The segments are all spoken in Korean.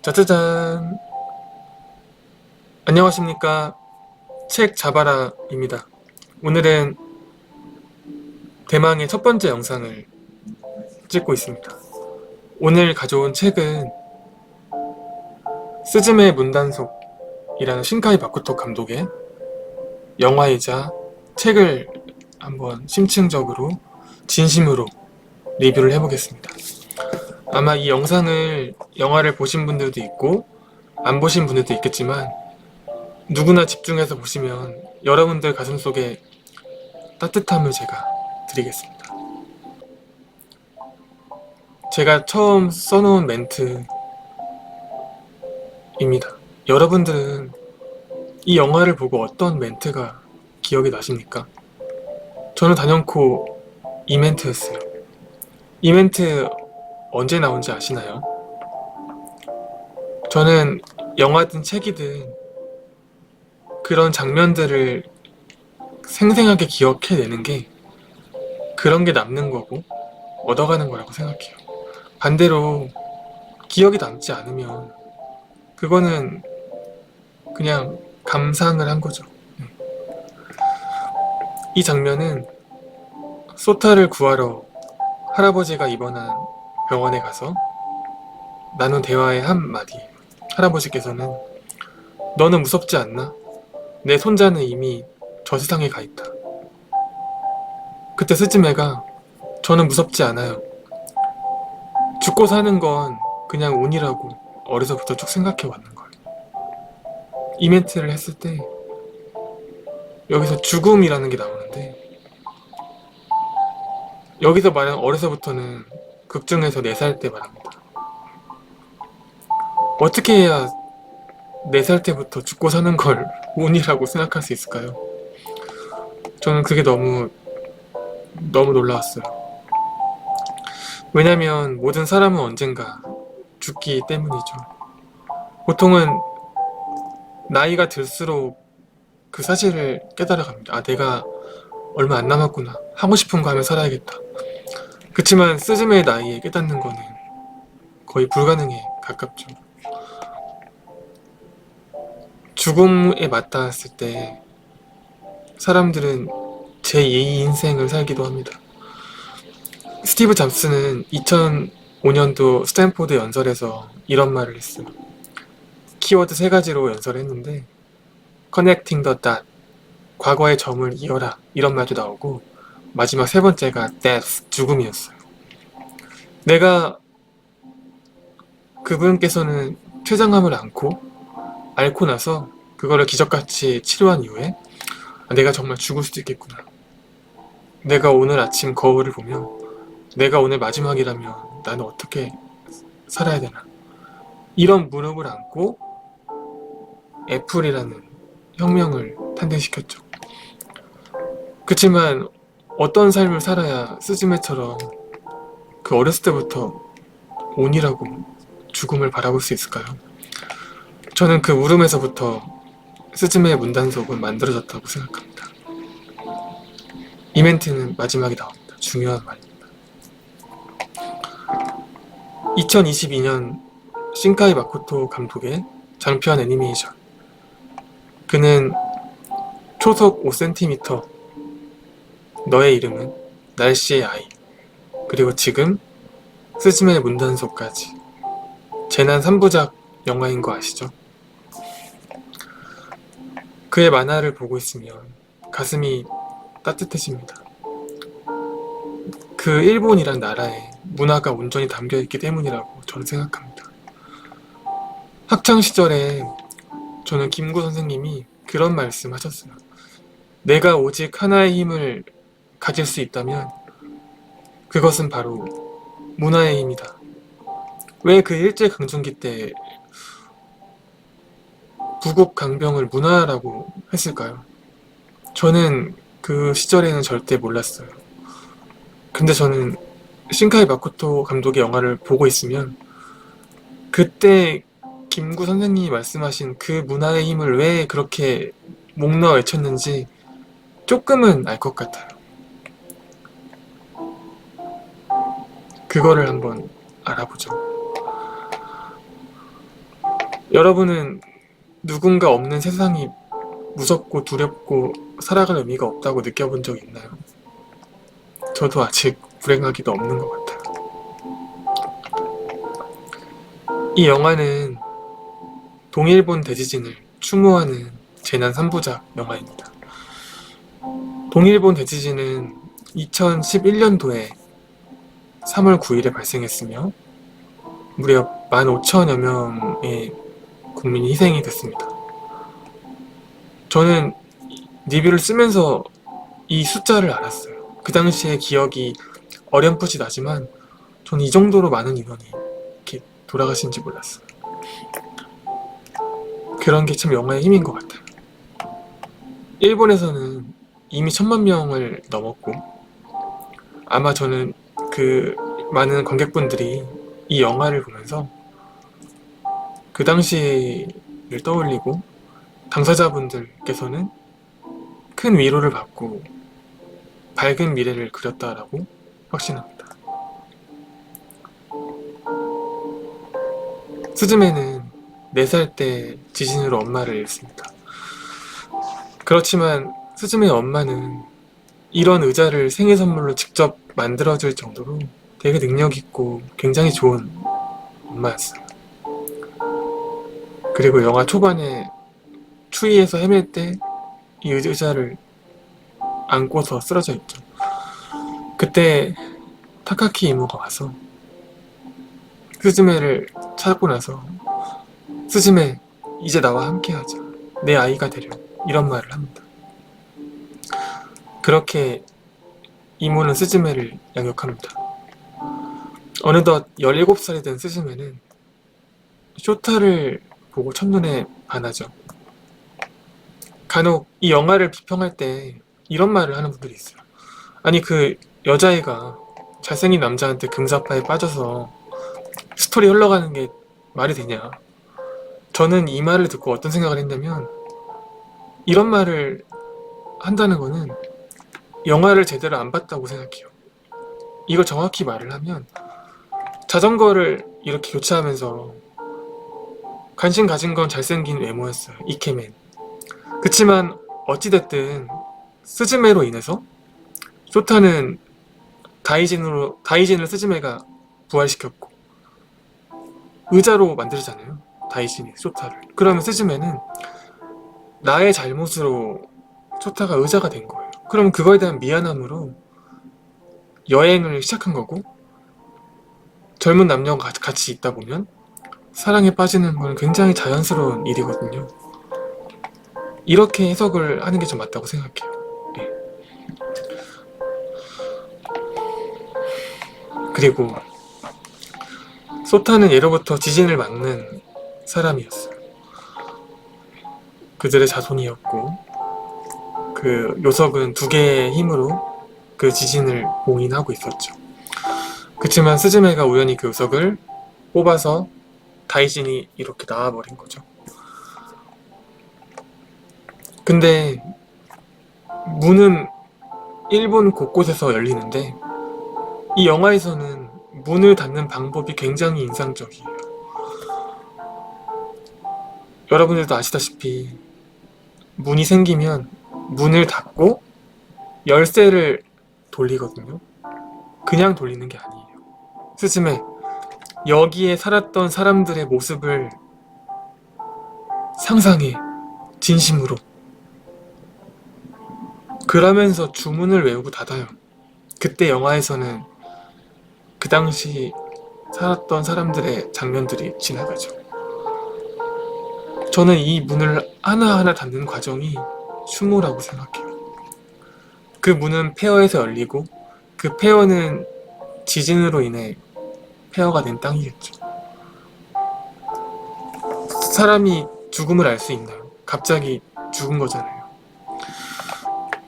짜자잔. 안녕하십니까. 책 잡아라입니다. 오늘은 대망의 첫 번째 영상을 찍고 있습니다. 오늘 가져온 책은 스즈메 문단속이라는 신카이 마코토 감독의 영화이자 책을 한번 심층적으로 진심으로 리뷰를 해보겠습니다. 아마 이 영화를 보신 분들도 있고 안 보신 분들도 있겠지만 누구나 집중해서 보시면 여러분들 가슴속에 따뜻함을 제가 드리겠습니다. 제가 처음 써놓은 멘트입니다. 여러분들은 이 영화를 보고 어떤 멘트가 기억이 나십니까? 저는 단연코 이 멘트였어요. 이 멘트 언제 나온지 아시나요? 저는 영화든 책이든 그런 장면들을 생생하게 기억해내는 게 그런 게 남는 거고 얻어가는 거라고 생각해요. 반대로 기억이 남지 않으면 그거는 그냥 감상을 한 거죠. 이 장면은 소타를 구하러 할아버지가 입원한 병원에 가서 나눈 대화의 한마디. 할아버지께서는 너는 무섭지 않나? 내 손자는 이미 저 세상에 가 있다. 그때 스즈메가 저는 무섭지 않아요. 죽고 사는 건 그냥 운이라고 어려서부터 쭉 생각해 왔는 거예요. 이 멘트를 했을 때 여기서 죽음이라는 게 나오는데 여기서 말하는 어려서부터는 극 중에서 4살 때 말합니다. 어떻게 해야 4살 때부터 죽고 사는 걸 운이라고 생각할 수 있을까요? 저는 그게 너무 놀라웠어요. 왜냐면 모든 사람은 언젠가 죽기 때문이죠. 보통은 나이가 들수록 그 사실을 깨달아갑니다. 아, 내가 얼마 안 남았구나. 하고 싶은 거 하면 살아야겠다. 그치만 스즈메의 나이에 깨닫는 거는 거의 불가능에 가깝죠. 죽음에 맞닿았을 때 사람들은 제2의 인생을 살기도 합니다. 스티브 잡스는 2005년도 스탠포드 연설에서 이런 말을 했어요. 키워드 3가지로 연설을 했는데 Connecting the dot, 과거의 점을 이어라, 이런 말도 나오고 마지막 3번째가 death, 죽음이었어요. 내가 그분께서는 췌장암을 앓고 나서 그거를 기적같이 치료한 이후에 내가 정말 죽을 수도 있겠구나. 내가 오늘 아침 거울을 보면 내가 오늘 마지막이라면 나는 어떻게 살아야 되나. 이런 무릎을 안고 애플이라는 혁명을 탄생시켰죠. 그치만 어떤 삶을 살아야 스즈메처럼 그 어렸을 때부터 온이라고 죽음을 바라볼 수 있을까요? 저는 그 울음에서부터 스즈메의 문단속은 만들어졌다고 생각합니다. 이 멘트는 마지막에 나옵니다. 중요한 말입니다. 2022년 신카이 마코토 감독의 장편 애니메이션. 그는 초속 5cm, 너의 이름은, 날씨의 아이, 그리고 지금 스즈메의 문단속까지 재난 3부작 영화인 거 아시죠? 그의 만화를 보고 있으면 가슴이 따뜻해집니다. 그 일본이란 나라에 문화가 온전히 담겨있기 때문이라고 저는 생각합니다. 학창시절에 저는 김구 선생님이 그런 말씀 하셨어요. 내가 오직 하나의 힘을 가질 수 있다면 그것은 바로 문화의 힘이다. 왜 그 일제강점기 때 부국 강병을 문화라고 했을까요? 저는 그 시절에는 절대 몰랐어요. 근데 저는 신카이 마코토 감독의 영화를 보고 있으면 그때 김구 선생님이 말씀하신 그 문화의 힘을 왜 그렇게 목 놓아 외쳤는지 조금은 알 것 같아요. 그거를 한번 알아보죠. 여러분은 누군가 없는 세상이 무섭고 두렵고 살아갈 의미가 없다고 느껴본 적 있나요? 저도 아직 불행하기도 없는 것 같아요. 이 영화는 동일본 대지진을 추모하는 재난 3부작 영화입니다. 동일본 대지진은 2011년도에 3월 9일에 발생했으며 무려 15,000여 명의 국민이 희생이 됐습니다. 저는 리뷰를 쓰면서 이 숫자를 알았어요. 그 당시의 기억이 어렴풋이 나지만 저는 이 정도로 많은 인원이 이렇게 돌아가신지 몰랐어요. 그런 게 참 영화의 힘인 것 같아요. 일본에서는 이미 1,000만 명을 넘었고 아마 저는 그 많은 관객분들이 이 영화를 보면서 그 당시를 떠올리고 당사자분들께서는 큰 위로를 받고 밝은 미래를 그렸다라고 확신합니다. 스즈메는 4살 때 지진으로 엄마를 잃습니다. 그렇지만 스즈메의 엄마는 이런 의자를 생일 선물로 직접 만들어줄 정도로 되게 능력있고 굉장히 좋은 엄마였어요. 그리고 영화 초반에 추위에서 헤맬 때 이 의자를 안고서 쓰러져 있죠. 그때 타카키 이모가 와서 스즈메를 찾고 나서 스즈메 이제 나와 함께하자, 내 아이가 되려, 이런 말을 합니다. 그렇게 이모는 스즈메를 양육합니다. 어느덧 17살이 된 스즈메는 쇼타를 보고 첫눈에 반하죠. 간혹 이 영화를 비평할 때 이런 말을 하는 분들이 있어요. 아니 그 여자애가 잘생긴 남자한테 금사빠에 빠져서 스토리 흘러가는 게 말이 되냐. 저는 이 말을 듣고 어떤 생각을 했냐면 이런 말을 한다는 거는 영화를 제대로 안 봤다고 생각해요. 이걸 정확히 말을 하면 자전거를 이렇게 교체하면서 관심 가진 건 잘생긴 외모였어요. 이케맨. 그치만 어찌됐든 스즈메로 인해서 쇼타는 다이진을 스즈메가 부활시켰고 의자로 만들잖아요. 다이진이 쇼타를. 그러면 스즈메는 나의 잘못으로 쇼타가 의자가 된 거예요. 그럼 그거에 대한 미안함으로 여행을 시작한 거고 젊은 남녀가 같이 있다 보면 사랑에 빠지는 건 굉장히 자연스러운 일이거든요. 이렇게 해석을 하는 게 좀 맞다고 생각해요. 네. 그리고 소타는 예로부터 지진을 막는 사람이었어요. 그들의 자손이었고 그 요석은 2개의 힘으로 그 지진을 봉인하고 있었죠. 그치만 스즈메가 우연히 그 요석을 뽑아서 다이진이 이렇게 나와버린 거죠. 근데 문은 일본 곳곳에서 열리는데 이 영화에서는 문을 닫는 방법이 굉장히 인상적이에요. 여러분들도 아시다시피 문이 생기면 문을 닫고 열쇠를 돌리거든요. 그냥 돌리는 게 아니에요. 스즈메, 여기에 살았던 사람들의 모습을 상상해, 진심으로. 그러면서 주문을 외우고 닫아요. 그때 영화에서는 그 당시 살았던 사람들의 장면들이 지나가죠. 저는 이 문을 하나하나 닫는 과정이 추모라고 생각해요. 그 문은 폐허에서 열리고 그 폐허는 지진으로 인해 폐허가 된 땅이겠죠. 사람이 죽음을 알 수 있나요? 갑자기 죽은 거잖아요.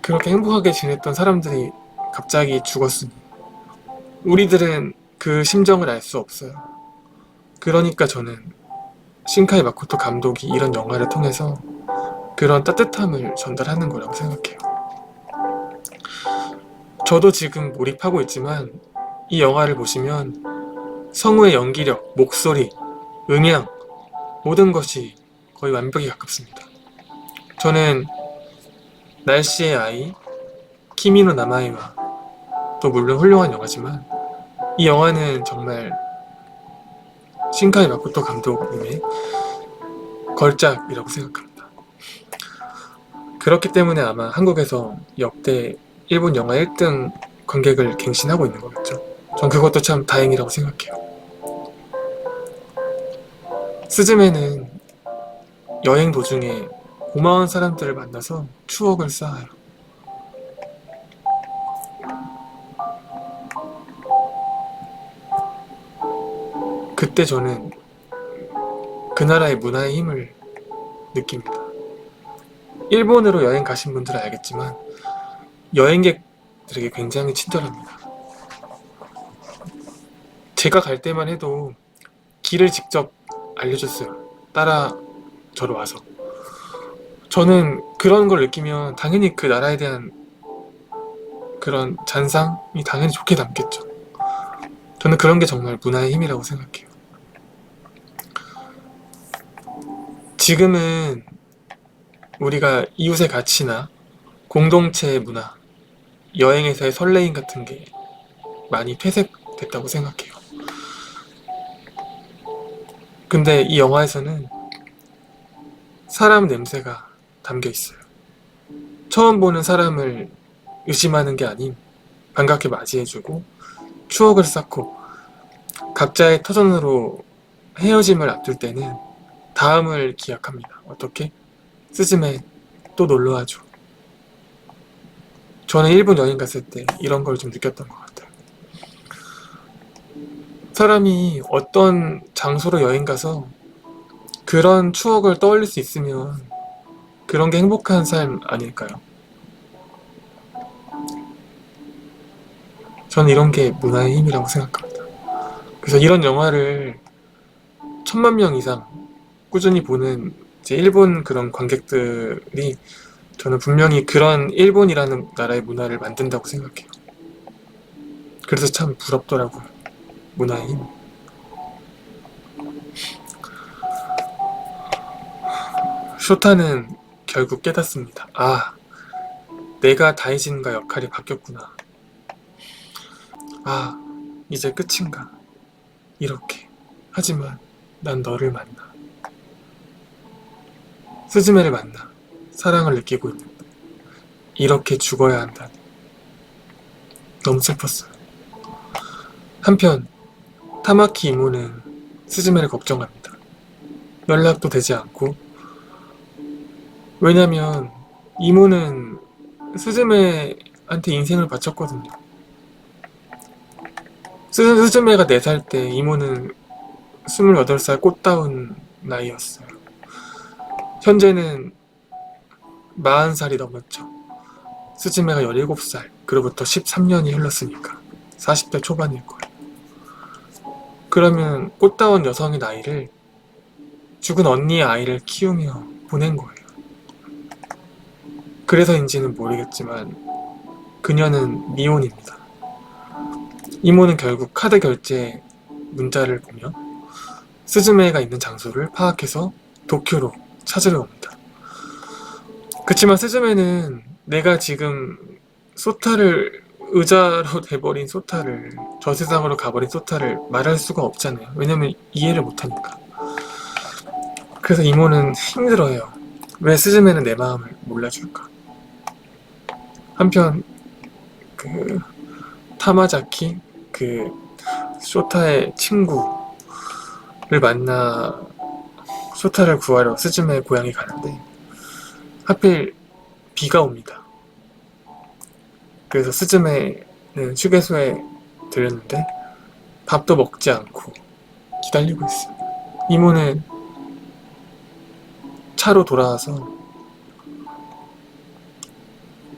그렇게 행복하게 지냈던 사람들이 갑자기 죽었으니 우리들은 그 심정을 알 수 없어요. 그러니까 저는 신카이 마코토 감독이 이런 영화를 통해서 그런 따뜻함을 전달하는 거라고 생각해요. 저도 지금 몰입하고 있지만 이 영화를 보시면 성우의 연기력, 목소리, 음향 모든 것이 거의 완벽에 가깝습니다. 저는 날씨의 아이, 키미노 나마이와 또 물론 훌륭한 영화지만 이 영화는 정말 신카이 마코토 감독님의 걸작이라고 생각합니다. 그렇기 때문에 아마 한국에서 역대 일본 영화 1등 관객을 갱신하고 있는 거겠죠. 전 그것도 참 다행이라고 생각해요. 스즈메는 여행 도중에 고마운 사람들을 만나서 추억을 쌓아요. 그때 저는 그 나라의 문화의 힘을 느낍니다. 일본으로 여행 가신 분들은 알겠지만 여행객들에게 굉장히 친절합니다. 제가 갈 때만 해도 길을 직접 알려줬어요. 따라 저로 와서. 저는 그런 걸 느끼면 당연히 그 나라에 대한 그런 잔상이 당연히 좋게 남겠죠. 저는 그런 게 정말 문화의 힘이라고 생각해요. 지금은 우리가 이웃의 가치나 공동체의 문화, 여행에서의 설레임 같은 게 많이 퇴색됐다고 생각해요. 근데 이 영화에서는 사람 냄새가 담겨 있어요. 처음 보는 사람을 의심하는 게 아닌 반갑게 맞이해주고 추억을 쌓고 각자의 터전으로 헤어짐을 앞둘 때는 다음을 기약합니다. 어떻게? 스즈메 또 놀러와줘. 저는 일본 여행 갔을 때 이런 걸 좀 느꼈던 것 같아요. 사람이 어떤 장소로 여행 가서 그런 추억을 떠올릴 수 있으면 그런 게 행복한 삶 아닐까요? 저는 이런 게 문화의 힘이라고 생각합니다. 그래서 이런 영화를 1000만 명 이상 꾸준히 보는 이제 일본 그런 관객들이 저는 분명히 그런 일본이라는 나라의 문화를 만든다고 생각해요. 그래서 참 부럽더라고요. 문화의 힘. 쇼타는 결국 깨닫습니다. 아, 내가 다이진과 역할이 바뀌었구나. 아, 이제 끝인가. 이렇게. 하지만 난 너를 만나. 스즈메를 만나. 사랑을 느끼고 있는데. 이렇게 죽어야 한다니. 너무 슬펐어요. 한편 타마키 이모는 스즈메를 걱정합니다. 연락도 되지 않고. 왜냐면 이모는 스즈메한테 인생을 바쳤거든요. 스즈메가 4살 때 이모는 28살 꽃다운 나이였어요. 현재는 40살이 넘었죠. 스즈메가 17살, 그로부터 13년이 흘렀으니까 40대 초반일 거예요. 그러면 꽃다운 여성의 나이를 죽은 언니의 아이를 키우며 보낸 거예요. 그래서인지는 모르겠지만 그녀는 미혼입니다. 이모는 결국 카드 결제 문자를 보며 스즈메가 있는 장소를 파악해서 도쿄로 찾으러 옵니다. 그치만 스즈메는 내가 지금 소타를 의자로 돼버린 소타를 저 세상으로 가버린 소타를 말할 수가 없잖아요. 왜냐면 이해를 못하니까. 그래서 이모는 힘들어해요. 왜 스즈메는 내 마음을 몰라줄까? 한편 그 타마자키 그 쇼타의 친구를 만나 쇼타를 구하러 스즈메의 고향에 가는데 하필 비가 옵니다. 그래서 스즈메는 휴게소에 들렸는데 밥도 먹지 않고 기다리고 있어요. 이모는 차로 돌아와서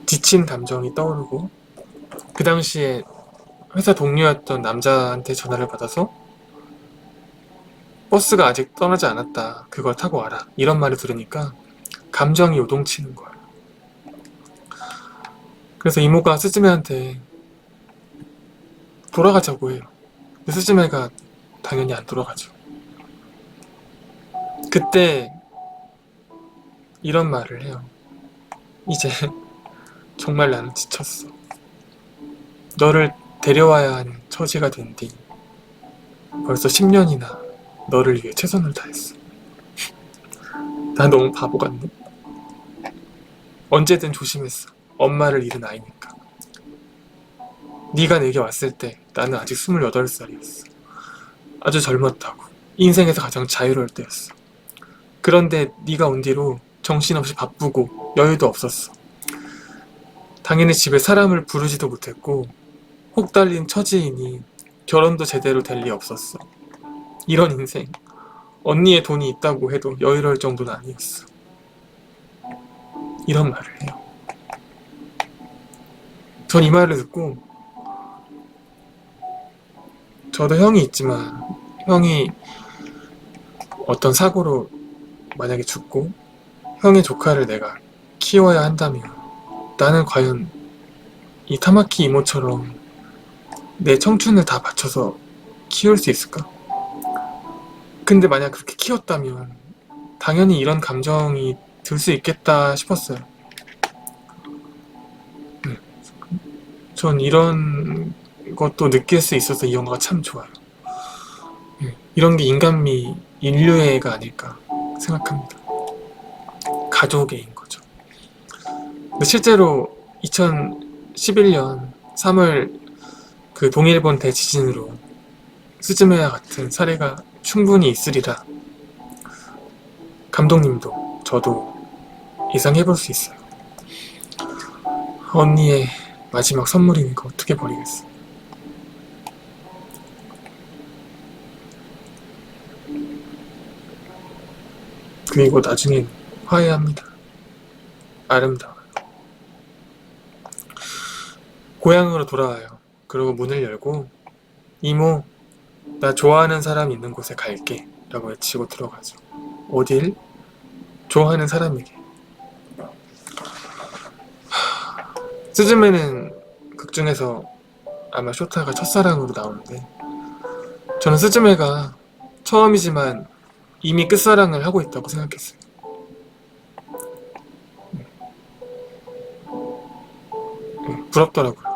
지친 감정이 떠오르고 그 당시에 회사 동료였던 남자한테 전화를 받아서 버스가 아직 떠나지 않았다. 그걸 타고 와라. 이런 말을 들으니까 감정이 요동치는 거예요. 그래서 이모가 스즈메한테 돌아가자고 해요. 근데 스즈메가 당연히 안 돌아가죠. 그때 이런 말을 해요. 이제 정말 나는 지쳤어. 너를 데려와야 하는 처지가 된 뒤 벌써 10년이나 너를 위해 최선을 다했어. 나 너무 바보 같네. 언제든 조심했어. 엄마를 잃은 아이니까. 네가 내게 왔을 때 나는 아직 28살이었어. 아주 젊었다고. 인생에서 가장 자유로울 때였어. 그런데 네가 온 뒤로 정신없이 바쁘고 여유도 없었어. 당연히 집에 사람을 부르지도 못했고 혹 달린 처지이니 결혼도 제대로 될 리 없었어. 이런 인생, 언니의 돈이 있다고 해도 여유로울 정도는 아니었어. 이런 말을 해요. 전 이 말을 듣고, 저도 형이 있지만 형이 어떤 사고로 만약에 죽고 형의 조카를 내가 키워야 한다면 나는 과연 이 타마키 이모처럼 내 청춘을 다 바쳐서 키울 수 있을까? 근데 만약 그렇게 키웠다면 당연히 이런 감정이 들 수 있겠다 싶었어요. 전 이런 것도 느낄 수 있어서 이 영화가 참 좋아요. 이런 게 인간미, 인류애가 아닐까 생각합니다. 가족애인 거죠. 근데 실제로 2011년 3월 그 동일본 대지진으로 스즈메와 같은 사례가 충분히 있으리라 감독님도 저도 예상해볼 수 있어요. 언니의 마지막 선물이니까 어떻게 버리겠어. 그리고 나중엔 화해합니다. 아름다워요. 고향으로 돌아와요. 그리고 문을 열고 이모, 나 좋아하는 사람 있는 곳에 갈게 라고 외치고 들어가죠. 어딜? 좋아하는 사람에게. 스즈메는 극중에서 아마 쇼타가 첫사랑으로 나오는데 저는 스즈메가 처음이지만 이미 끝사랑을 하고 있다고 생각했어요. 부럽더라고요.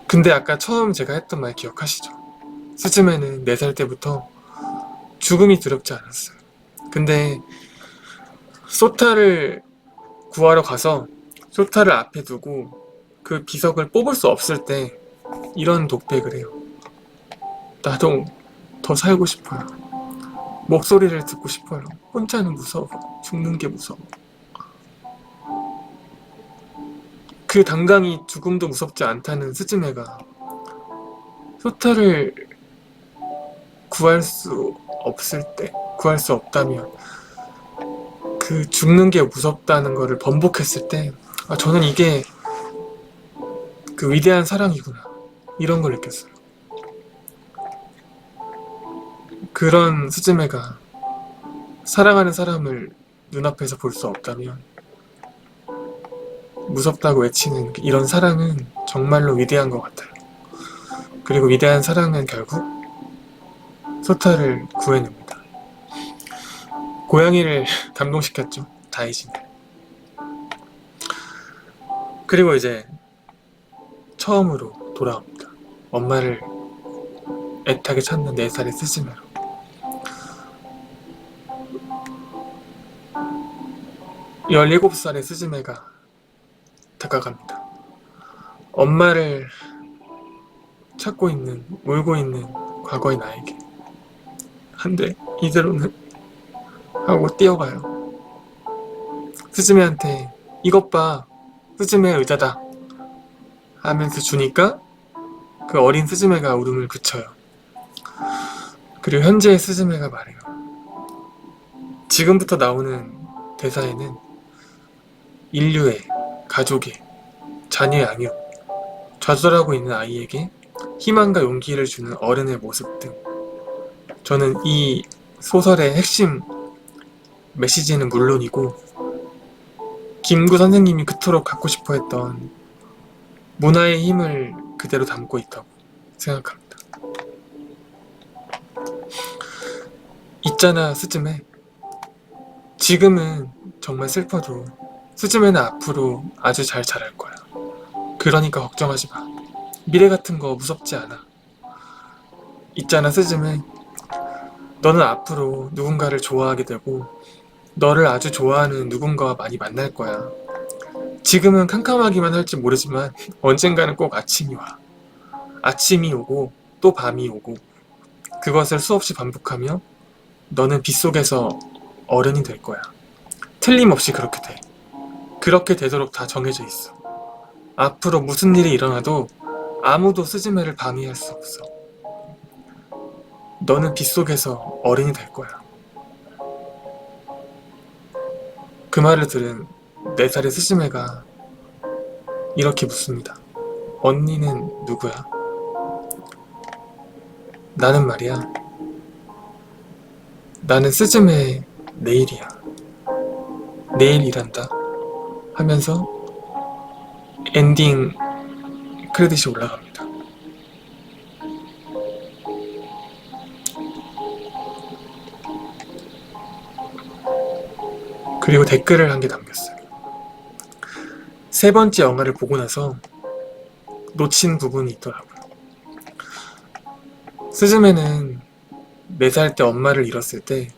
근데 아까 처음 제가 했던 말 기억하시죠? 스즈메는 4살 때부터 죽음이 두렵지 않았어요. 근데 소타를 구하러 가서 소타를 앞에 두고 그 비석을 뽑을 수 없을 때 이런 독백을 해요. 나도 더 살고 싶어요. 목소리를 듣고 싶어요. 혼자는 무서워. 죽는 게 무서워. 그 당당히 죽음도 무섭지 않다는 스즈메가 소타를 구할 수 없을 때, 구할 수 없다면 그 죽는 게 무섭다는 거를 번복했을 때 저는 이게 그 위대한 사랑이구나 이런 걸 느꼈어요. 그런 스즈메가 사랑하는 사람을 눈앞에서 볼 수 없다면 무섭다고 외치는 이런 사랑은 정말로 위대한 것 같아요. 그리고 위대한 사랑은 결국 소타를 구해냅니다. 고양이를 감동시켰죠. 다이진을. 그리고 이제 처음으로 돌아옵니다. 엄마를 애타게 찾는 4살의 스즈메로. 17살의 스즈메가 다가갑니다. 엄마를 찾고 있는, 울고 있는 과거의 나에게 안 돼, 이대로는 하고 뛰어가요. 스즈메한테 이것 봐, 스즈메의 의자다 하면서 주니까 그 어린 스즈메가 울음을 그쳐요. 그리고 현재의 스즈메가 말해요. 지금부터 나오는 대사에는 인류의, 가족의, 자녀의 악역, 좌절하고 있는 아이에게 희망과 용기를 주는 어른의 모습 등 저는 이 소설의 핵심 메시지는 물론이고 김구 선생님이 그토록 갖고 싶어 했던 문화의 힘을 그대로 담고 있다고 생각합니다. 있잖아, 스즈메. 지금은 정말 슬퍼도 스즈메는 앞으로 아주 잘 자랄 거야. 그러니까 걱정하지 마. 미래 같은 거 무섭지 않아. 있잖아, 스즈메. 너는 앞으로 누군가를 좋아하게 되고 너를 아주 좋아하는 누군가와 많이 만날 거야. 지금은 캄캄하기만 할지 모르지만 언젠가는 꼭 아침이 와. 아침이 오고 또 밤이 오고 그것을 수없이 반복하며 너는 빗속에서 어른이 될 거야. 틀림없이 그렇게 돼. 그렇게 되도록 다 정해져 있어. 앞으로 무슨 일이 일어나도 아무도 스즈메를 방해할 수 없어. 너는 빗속에서 어른이 될 거야. 그 말을 들은 4살의 스즈메가 이렇게 묻습니다. 언니는 누구야? 나는 말이야. 나는 스즈메의 내일이야. 내일 일한다. 하면서 엔딩 크레딧이 올라갑니다. 그리고 댓글을 한 개 남겼어요. 3번째 영화를 보고 나서 놓친 부분이 있더라고요. 스즈메는 4살 때 엄마를 잃었을 때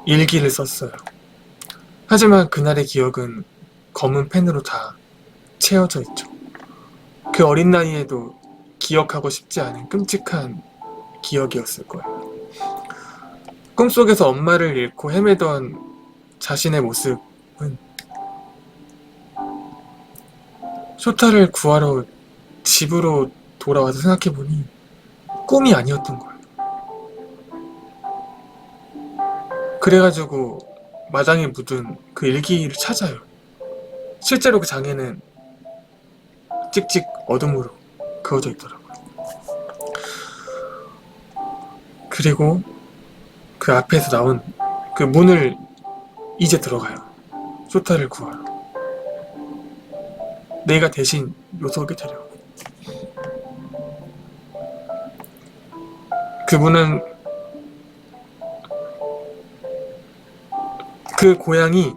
일기를 썼어요. 하지만 그날의 기억은 검은 펜으로 다 채워져 있죠. 그 어린 나이에도 기억하고 싶지 않은 끔찍한 기억이었을 거예요. 꿈속에서 엄마를 잃고 헤매던 자신의 모습은 쇼타를 구하러 집으로 돌아와서 생각해보니 꿈이 아니었던 거예요. 그래가지고 마당에 묻은 그 일기를 찾아요. 실제로 그 장에는 찍찍 어둠으로 그어져 있더라고요. 그리고 그 앞에서 나온 그 문을 이제 들어가요. 쇼타를 구하러. 내가 대신 요석이 되려고. 그분은 그 고향이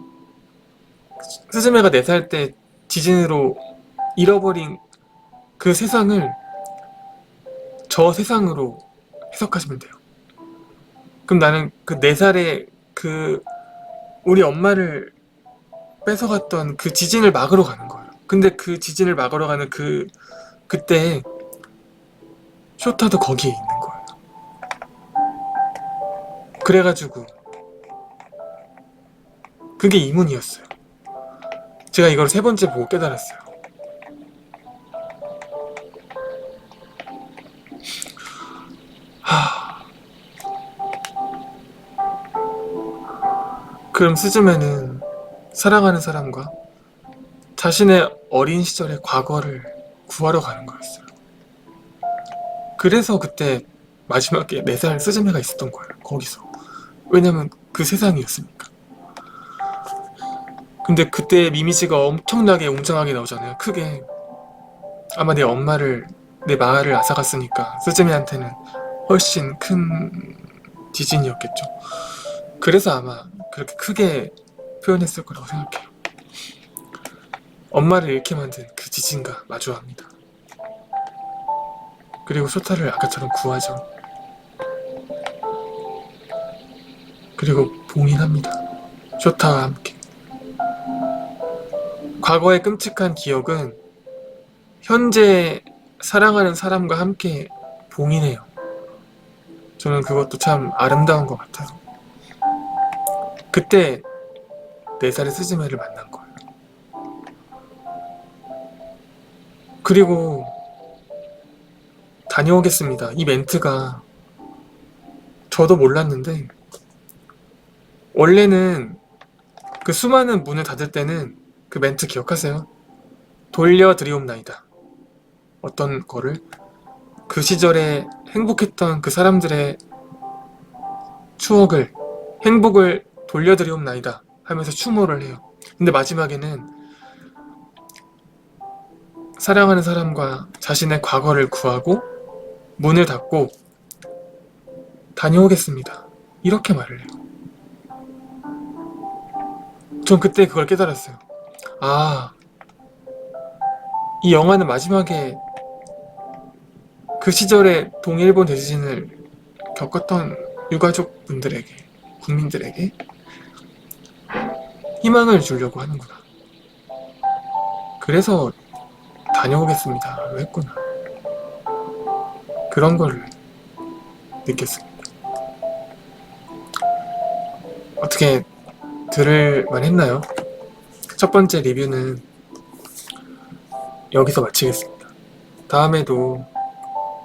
스즈메가 4살 때 지진으로 잃어버린 그 세상을 저 세상으로 해석하시면 돼요. 그럼 나는 그 4살의 그 우리 엄마를 뺏어갔던 그 지진을 막으러 가는 거예요. 근데 그 지진을 막으러 가는 그때 쇼타도 거기에 있는 거예요. 그래가지고 그게 이문이었어요. 제가 이걸 3번째 보고 깨달았어요. 그럼 스즈메는 사랑하는 사람과 자신의 어린 시절의 과거를 구하러 가는 거였어요. 그래서 그때 마지막에 4살 스즈메가 있었던 거예요. 거기서. 왜냐면 그 세상이었으니까. 근데 그때 미미지가 엄청나게 웅장하게 나오잖아요. 크게. 아마 내 마을을 앗아갔으니까 스즈메한테는 훨씬 큰 지진이었겠죠. 그래서 아마 그렇게 크게 표현했을 거라고 생각해요. 엄마를 잃게 만든 그 지진과 마주합니다. 그리고 쇼타를 아까처럼 구하죠. 그리고 봉인합니다. 쇼타와 함께. 과거의 끔찍한 기억은 현재 사랑하는 사람과 함께 봉인해요. 저는 그것도 참 아름다운 것 같아요. 그때 4살의 스즈메를 만난 거예요. 그리고 다녀오겠습니다. 이 멘트가 저도 몰랐는데 원래는 그 수많은 문을 닫을 때는 그 멘트 기억하세요? 돌려드리옵나이다. 어떤 거를 그 시절에 행복했던 그 사람들의 추억을 행복을 돌려드리옵나이다 하면서 추모를 해요. 근데 마지막에는 사랑하는 사람과 자신의 과거를 구하고 문을 닫고 다녀오겠습니다. 이렇게 말을 해요. 전 그때 그걸 깨달았어요. 아, 이 영화는 마지막에 그 시절에 동일본 대지진을 겪었던 유가족분들에게, 국민들에게 희망을 주려고 하는구나. 그래서 다녀오겠습니다로 했구나. 그런 걸 느꼈습니다. 어떻게 들을만 했나요? 첫 번째 리뷰는 여기서 마치겠습니다. 다음에도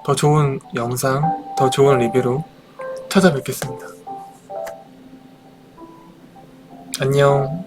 더 좋은 영상, 더 좋은 리뷰로 찾아뵙겠습니다. 안녕.